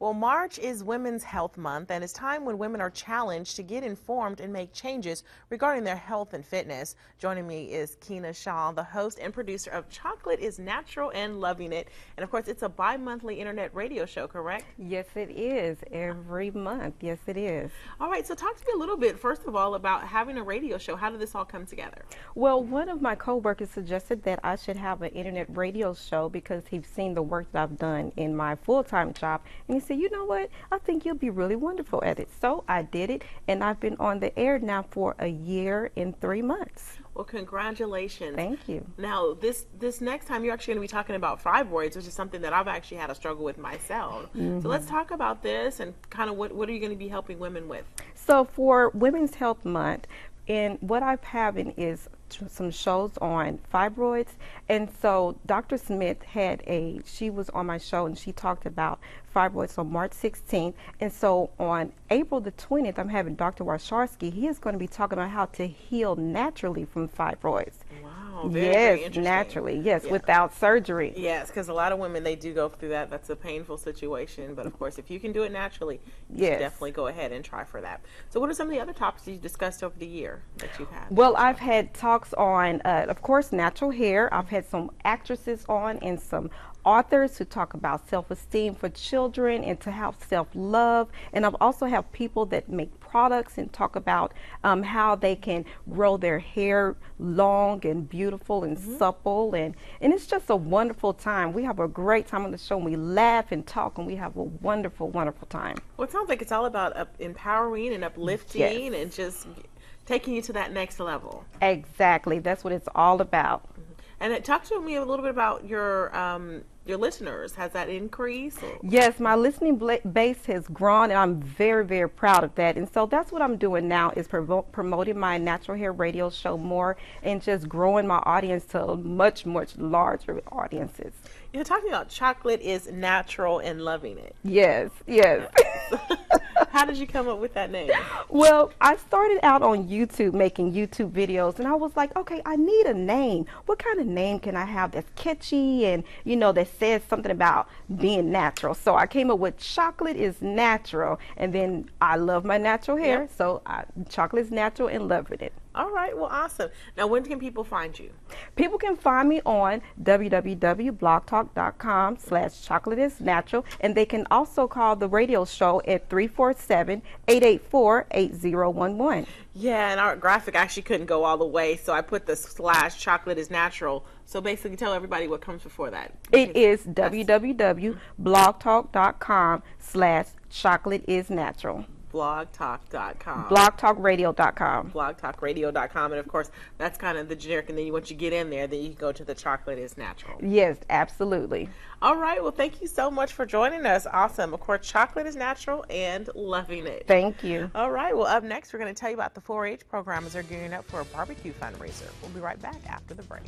Well, March is Women's Health Month, and it's time when women are challenged to get informed and make changes regarding their health and fitness. Joining me is Keena Shaw, the host and producer of Chocolate is Natural and Loving It. And of course, it's a bi-monthly internet radio show, correct? Yes, it is. Every month. Yes, it is. All right, so talk to me a little bit, first of all, about having a radio show. How did this all come together? Well, one of my coworkers suggested that I should have an internet radio show because he's seen the work that I've done in my full-time job. And he said, you know what? I think you'll be really wonderful at it. So I did it, and I've been on the air now for a year and 3 months. Well, congratulations. Thank you. Now, this next time you're actually going to be talking about fibroids, which is something that I've actually had a struggle with myself. So let's talk about this and kind of what are you going to be helping women with? So for Women's Health Month, and what I'm having is some shows on fibroids. And so Dr. Smith she was on my show and she talked about fibroids on March 16th. And so on April the 20th, I'm having Dr. Warsharsky. He is going to be talking about how to heal naturally from fibroids. Wow, very interesting. Naturally, yes, without surgery. Yes, because a lot of women, they do go through that. That's a painful situation. But of course, if you can do it naturally, you should definitely go ahead and try for that. So what are some of the other topics you've discussed over the year that you've had? Well, I've had talks on, of course, natural hair. I've had some actresses on and some authors who talk about self-esteem for children and to have self-love. And I've also have people that make products and talk about how they can grow their hair long and beautiful and supple. And it's just a wonderful time. We have a great time on the show, and we laugh and talk, and we have a wonderful, wonderful time. Well, it sounds like it's all about empowering and uplifting and just taking you to that next level. Exactly. That's what it's all about. And talk to me a little bit about your listeners. Has that increased? Yes, my listening base has grown, and I'm very, very proud of that. And so that's what I'm doing now is promoting my natural hair radio show more and just growing my audience to much, much larger audiences. You're talking about Chocolate is Natural and Loving It. Yes, yes. How did you come up with that name? Well, I started out on YouTube making YouTube videos, and I was like, okay, I need a name. What kind of name can I have that's catchy and, you know, that says something about being natural? So I came up with Chocolate is Natural, and then I love my natural hair, so Chocolate is Natural and Loving It. All right, well, awesome. Now, when can people find you? People can find me on www.blogtalk.com/chocolateisnatural, and they can also call the radio show at 347-884-8011. Yeah, and our graphic actually couldn't go all the way, so I put the /chocolateisnatural. So basically tell everybody what comes before that. It is www.blogtalk.com/chocolateisnatural. blogtalk.com. blogtalkradio.com. blogtalkradio.com. And of course, that's kind of the generic. And then once you get in there, then you can go to the Chocolate is Natural. Yes, absolutely. All right. Well, thank you so much for joining us. Awesome. Of course, Chocolate is Natural and Loving It. Thank you. All right. Well, up next, we're going to tell you about the 4-H program as they're gearing up for a barbecue fundraiser. We'll be right back after the break.